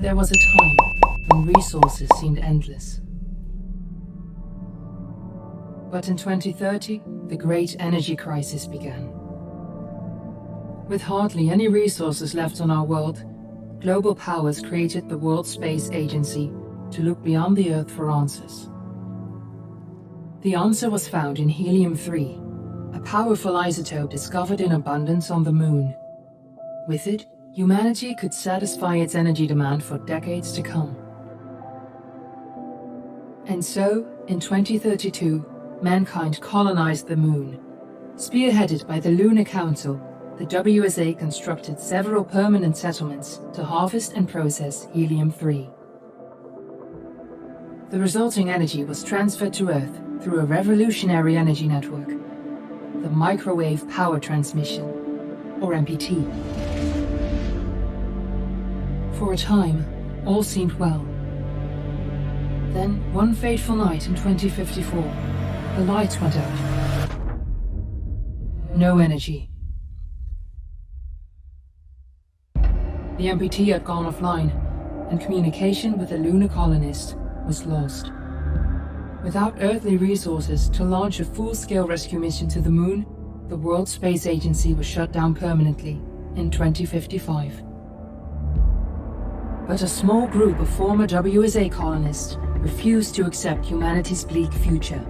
There was a time when resources seemed endless. But in 2030, the great energy crisis began. With hardly any resources left on our world, global powers created the World Space Agency to look beyond the Earth for answers. The answer was found in helium-3, a powerful isotope discovered in abundance on the Moon. With it, humanity could satisfy its energy demand for decades to come. And so, in 2032, mankind colonized the Moon. Spearheaded by the Lunar Council, the WSA constructed several permanent settlements to harvest and process helium-3. The resulting energy was transferred to Earth through a revolutionary energy network, the Microwave Power Transmission, or MPT. For a time, all seemed well. Then, one fateful night in 2054, the lights went out. No energy. The MPT had gone offline, and communication with the lunar colonist was lost. Without earthly resources to launch a full-scale rescue mission to the Moon, the World Space Agency was shut down permanently in 2055. But a small group of former WSA colonists refused to accept humanity's bleak future.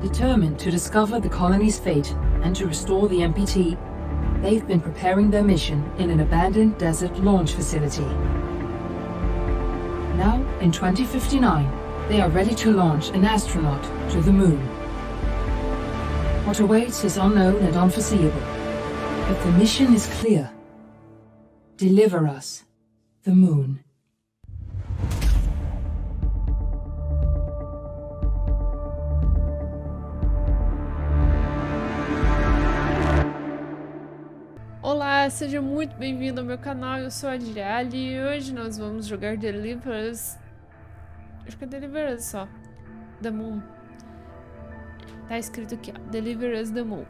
Determined to discover the colony's fate and to restore the MPT, they've been preparing their mission in an abandoned desert launch facility. Now, in 2059, they are ready to launch an astronaut to the Moon. What awaits is unknown and unforeseeable, but the mission is clear. Deliver us the Moon. Olá, seja muito bem-vindo ao meu canal, eu sou a Jali e hoje nós vamos jogar Deliver Us. Acho que é Deliver Us só. The Moon. Tá escrito aqui, ó. Deliver Us the Moon.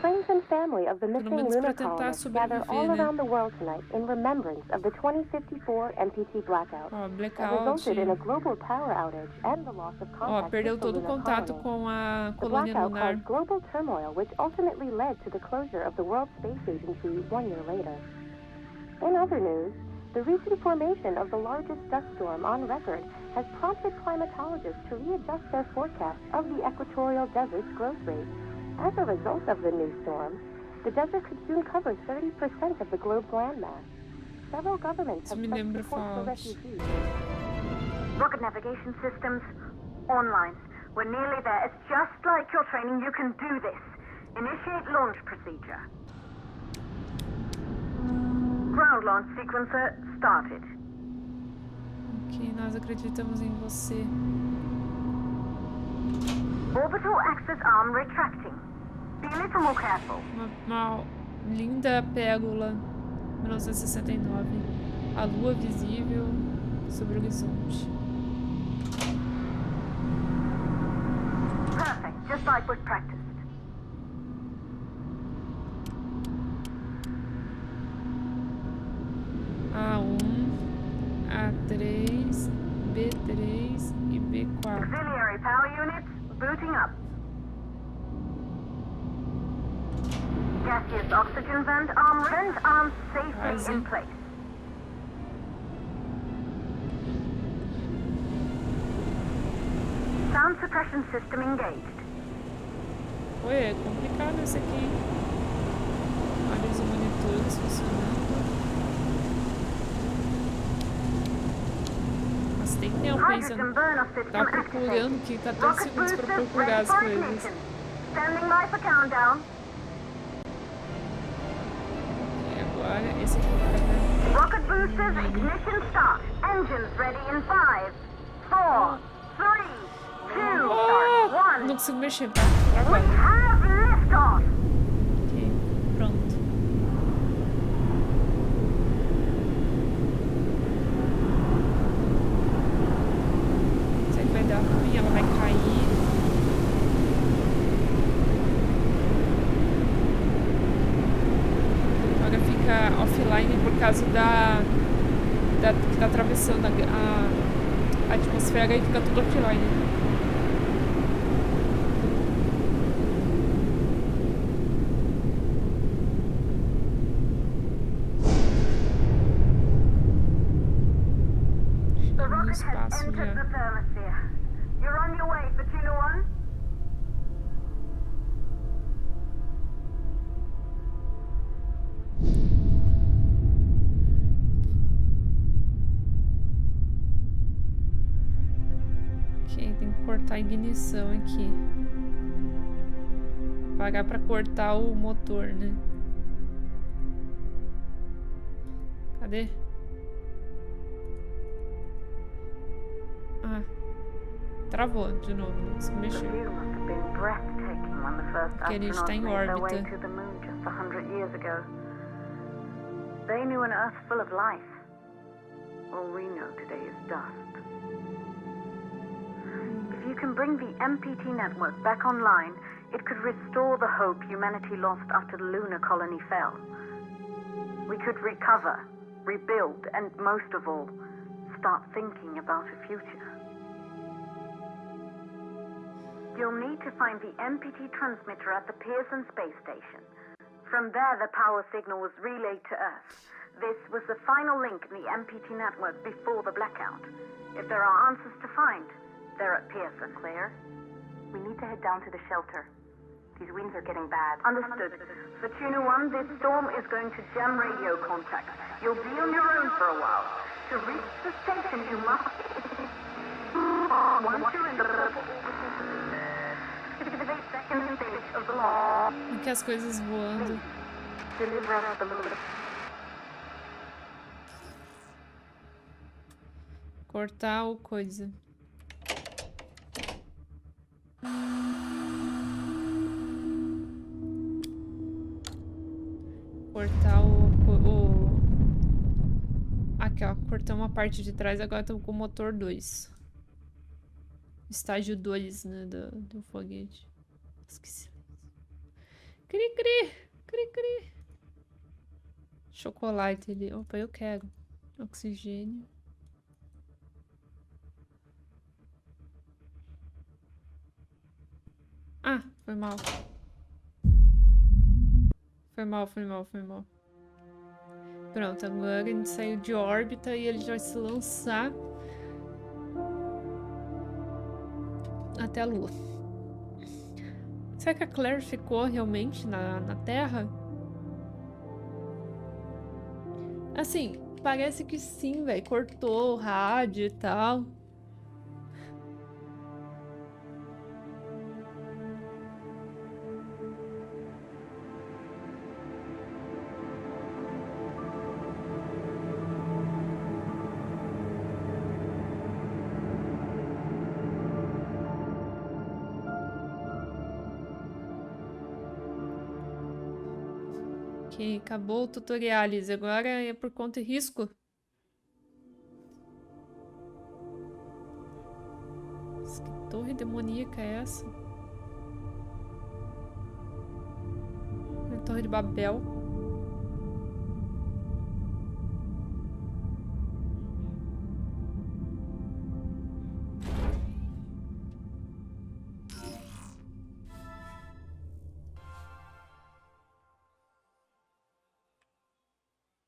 Friends and family of the Pelo missing menos pra lunar tentar colonists gather all sobreviver, né? around the world tonight in remembrance of the 2054 MPT blackout Ó, that blackout. resulted in a global power outage and the loss of Ó, contact perdeu with the todo o lunar contato colony. com a The colônia blackout lunar. caused global turmoil, which ultimately led to the closure of the World Space Agency 1 year later. In other news, the recent formation of the largest dust storm on record has prompted climatologists to readjust their forecast of the equatorial desert's growth rate. As a result of the new storm, the desert could soon cover 30% of the globe's landmass. Several governments have pledged support for refugees. Rocket navigation systems online. We're nearly there. It's just like your training. You can do this. Initiate launch procedure. Ground launch sequencer started. Ok, nós acreditamos em você. Orbital axis arm retracting. Be a little more careful. Uma linda pérola, 1969. A lua visível sobre o horizonte. Perfect, just like we've practiced. A1, A3, B3 e B4. Auxiliary power units booting up. Gaseous oxygen vent arms safely in place. Sound suppression system engaged. Oi, é complicado esse aqui. Olha os monitores funcionando. Mas tem tempo, hein? Você Hydrogen burner system tá procurando que 14 Rocket segundos pra boosters procurar ready as for coisas. ignition. Standing by for countdown. E agora, esse aqui vai ver. Rocket boosters ignition start. Engines ready in 5, 4, 3, 2, Ah, 1. não consigo mexer, tá? E We agora? have liftoff. Ok, pronto. Será que vai dar ruim? Ela vai cair. Agora fica offline por causa que tá atravessando a atmosfera e fica tudo offline. Espaço já. Ok, tem que cortar a ignição aqui. Pagar pra cortar o motor, né? Cadê? Ah. Travou de novo, não consigo mexer. Porque a gente tá em órbita. They knew an Earth full of life. All we know today is dust. If you can bring the MPT network back online, it could restore the hope humanity lost after the lunar colony fell. We could recover, rebuild, and most of all, start thinking about a future. You'll need to find the MPT transmitter at the Pearson space station. From there, the power signal was relayed to Earth. This was the final link in the MPT network before the blackout. If there are answers to find, they're at Pearson. Claire, we need to head down to the shelter. These winds are getting bad. Understood. Fortuna 1, this storm is going to jam radio contacts. You'll be on your own for a while. To reach the station, you must... Once you're in the... Aqui as coisas voando. Cortar o coisa. Cortar aqui, ó. Cortar uma parte de trás. Agora estamos com o motor 2. Estágio 2, né, do foguete. Esqueci. Cri, cri, cri, cri. Chocolate ali. Opa, eu quero. Oxigênio. Ah, foi mal. Foi mal. Pronto, agora a gente saiu de órbita e ele já vai se lançar até a Lua. Será que a Claire ficou realmente na Terra? Assim, parece que sim, velho. Cortou o rádio e tal. Ok, acabou o tutoriais. Agora é por conta e risco. Nossa, que torre demoníaca é essa? A Torre de Babel.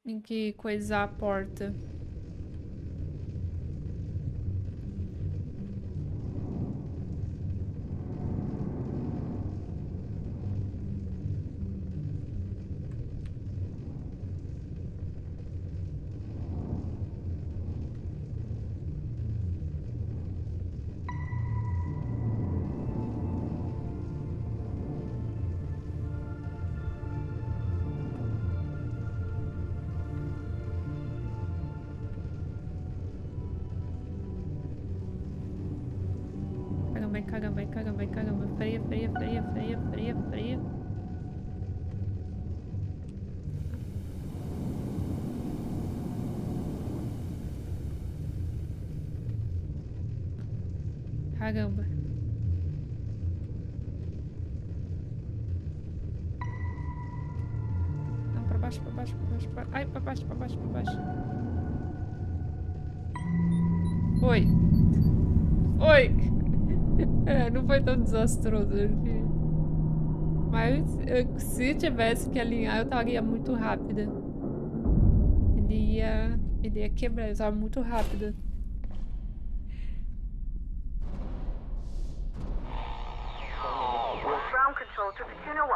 Tem que coisar a porta. Caramba. Freia. Caramba. Não, pra baixo. Ai, pra baixo. Oi. Oi. É, não foi tão desastroso. Mas se tivesse que alinhar, eu estaria muito rápida. Ele ia quebrar, eu tava muito rápida. Ground control to Fortuna 1.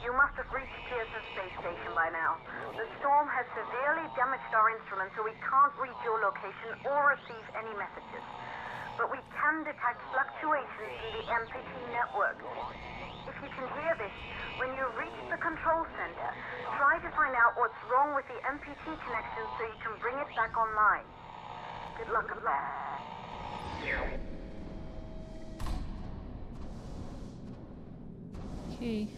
You must have reached Pearson Space Station by now. The storm has severely damaged our instruments, so we can't reach your location or receive any messages. But we can detect fluctuations in the MPT network. If you can hear this, when you reach the control center, try to find out what's wrong with the MPT connection so you can bring it back online. Good luck with that. Ok.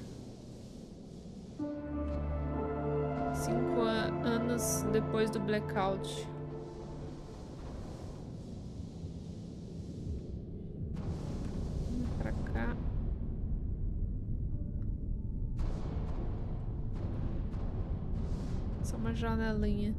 5 anos depois do blackout. Vamos pra cá. Só uma janelinha.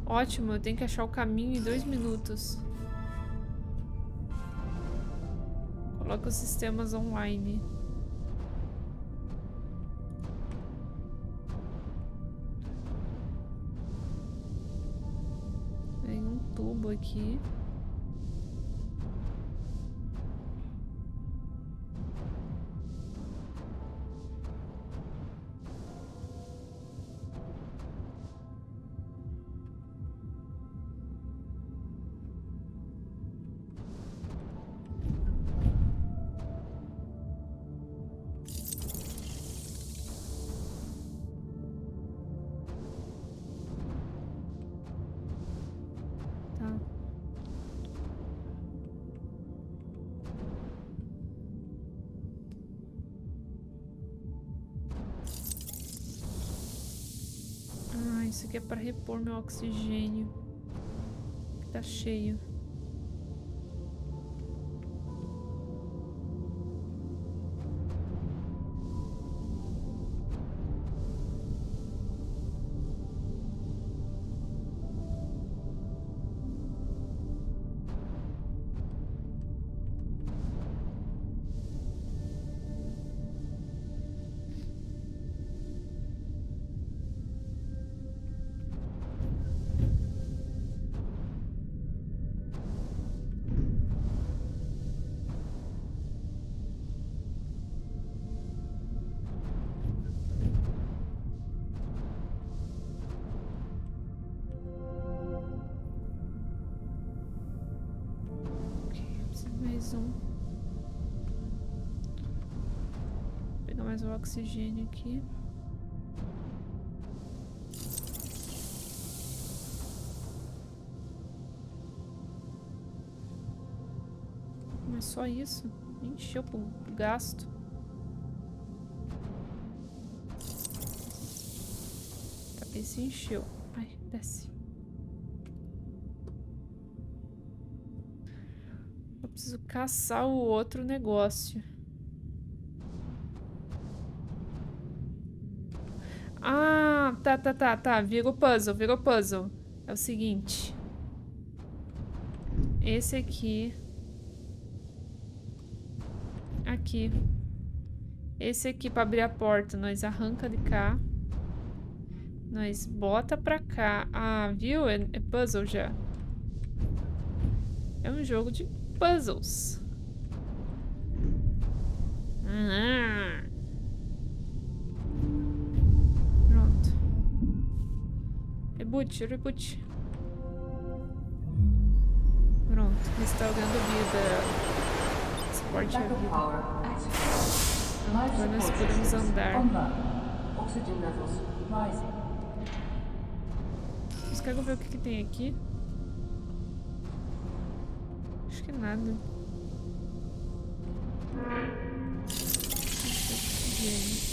Ótimo, eu tenho que achar o caminho em 2 minutos. Coloca os sistemas online. Tem um tubo aqui. Isso aqui é para repor meu oxigênio, que tá cheio. Mais um. Vou pegar mais um oxigênio aqui. Mas só isso? Encheu pro gasto. Tá, esse encheu. Ai, desce. Eu preciso caçar o outro negócio. Ah, tá. Virou puzzle. É o seguinte. Esse aqui. Aqui. Esse aqui pra abrir a porta. Nós arranca de cá. Nós bota pra cá. Ah, viu? É puzzle já. É um jogo de puzzles. Pronto. Reboot. Pronto, restaurando vida. Esporte a vida. Agora nós podemos andar. Mas quero ver o que tem aqui. Acho que nada.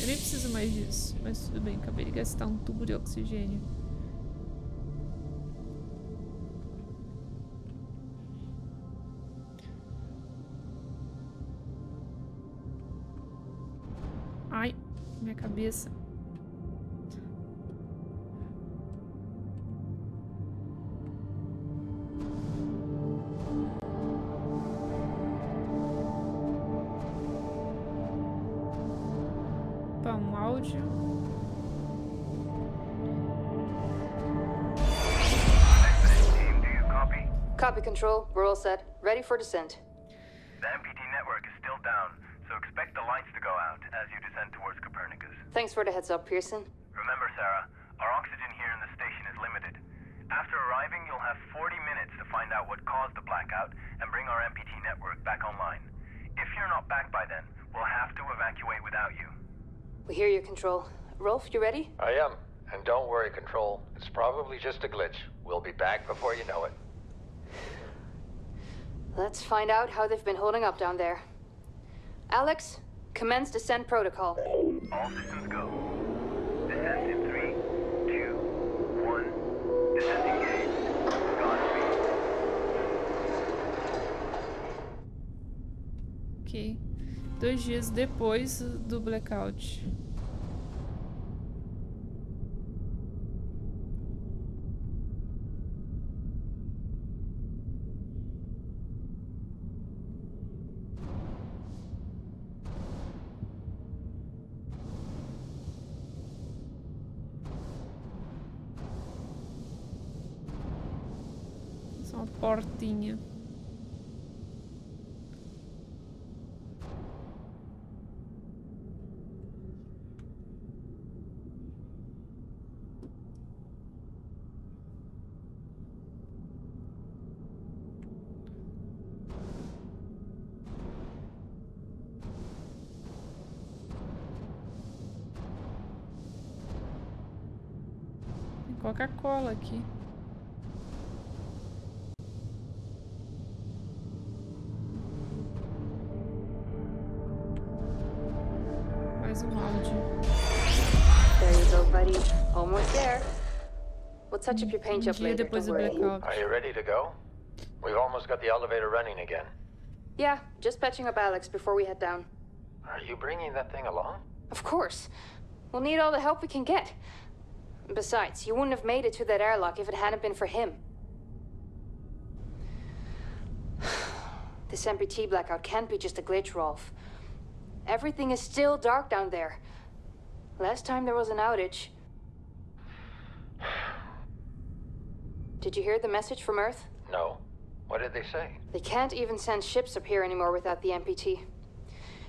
Eu nem preciso mais disso. Mas tudo bem, acabei de gastar um tubo de oxigênio. minha cabeça. Opa, um áudio. Copy, Control. We're all set. Ready for descent. The MPT network is still down, so expect the lights to go out as you descend towards Copernicus. Thanks for the heads up, Pearson. Remember, Sarah, our oxygen here in the station is limited. After arriving, you'll have 40 minutes to find out what caused the blackout and bring our MPT network back online. If you're not back by then, we'll have to evacuate without you. We hear you, Control. Rolf, you ready? I am. And don't worry, Control. It's probably just a glitch. We'll be back before you know it. Let's find out how they've been holding up down there. Alex, commence descent protocol. All systems go. Descent in 3, 2, 1. Descent engaged. Godspeed. Ok. 2 dias depois do blackout. Só uma portinha. Tem Coca-Cola aqui. Mais um áudio. There you go, buddy. Almost there. We'll touch up your paint job Dia later, depois don't do worry. blackout. Are you ready to go? We've almost got the elevator running again. Yeah, just patching up Alex before we head down. Are you bringing that thing along? Of course. We'll need all the help we can get. Besides, you wouldn't have made it to that airlock if it hadn't been for him. This MPT blackout can't be just a glitch, Rolf. Everything is still dark down there. Last time there was an outage. Did you hear the message from Earth? No. What did they say? They can't even send ships up here anymore without the MPT.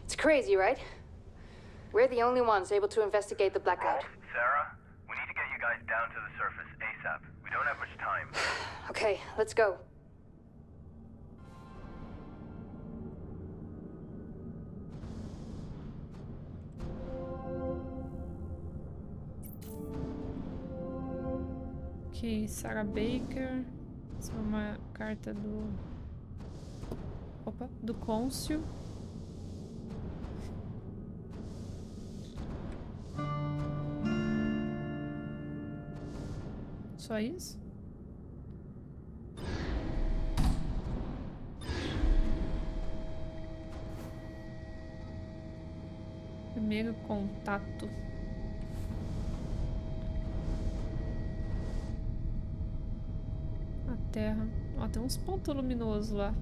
It's crazy, right? We're the only ones able to investigate the blackout. Sarah, we need to get you guys down to the surface ASAP. We don't have much time. Okay, let's go. Ok, Sarah Baker. Essa é uma carta do... Opa, do cônsul. Só isso? Primeiro contato. A Terra. Ó, tem uns pontos luminosos lá.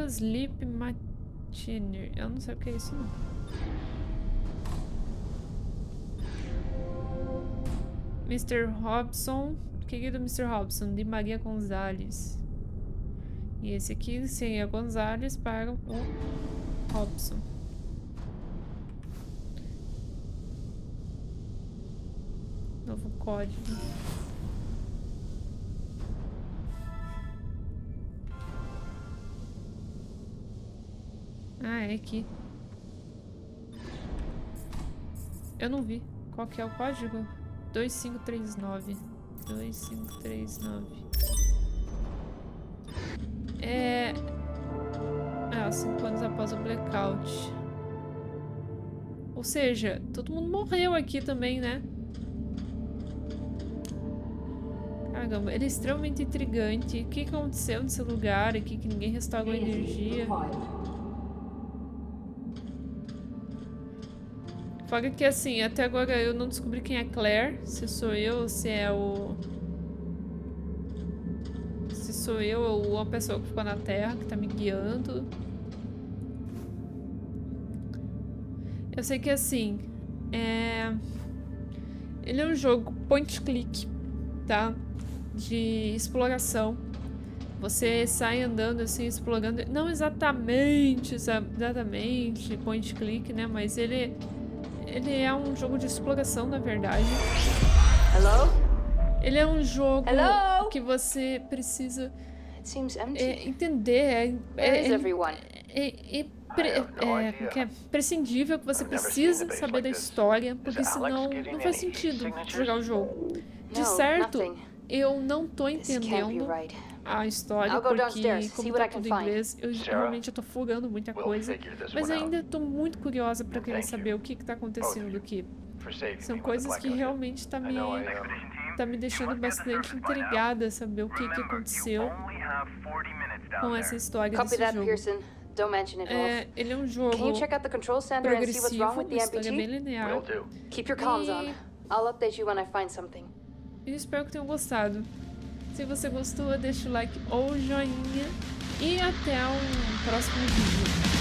Sleep Matiner. Eu não sei o que é isso, não. Mr. Robson. O que é do Mr. Robson? De Maria Gonzalez. E esse aqui seria Gonzalez para o Robson. Novo código. Ah, é aqui. Eu não vi. Qual que é o código? 2539. 2539. É... Ah, 5 anos após o blackout. Ou seja, todo mundo morreu aqui também, né? Cara, Caramba, ele é extremamente intrigante. O que aconteceu nesse lugar aqui que ninguém restaurou a energia? Fora que assim, até agora eu não descobri quem é Claire. Se sou eu ou se é o... Se sou eu ou uma pessoa que ficou na Terra, que tá me guiando. Eu sei que assim, ele é um jogo point click, tá? De exploração. Você sai andando assim, explorando. Não exatamente point click, né? Mas ele é um jogo de exploração, na verdade. Hello? Ele é um jogo Hello? que você precisa It seems empty. entender. Where is everyone? Que é prescindível, que você precisa saber da história, porque senão não faz sentido jogar o jogo. De certo, eu não tô entendendo a história, porque como tá tudo em inglês, eu realmente tô furando muita coisa, mas ainda tô muito curiosa pra querer saber o que tá acontecendo aqui. São coisas que realmente tá me deixando bastante intrigada, saber o que aconteceu com essa história desse jogo. Ele é um jogo progressivo, uma história bem linear. Keep your comms on. I'll update you when I find something. E espero que tenham gostado. Se você gostou, deixa o like ou joinha. E até um próximo vídeo.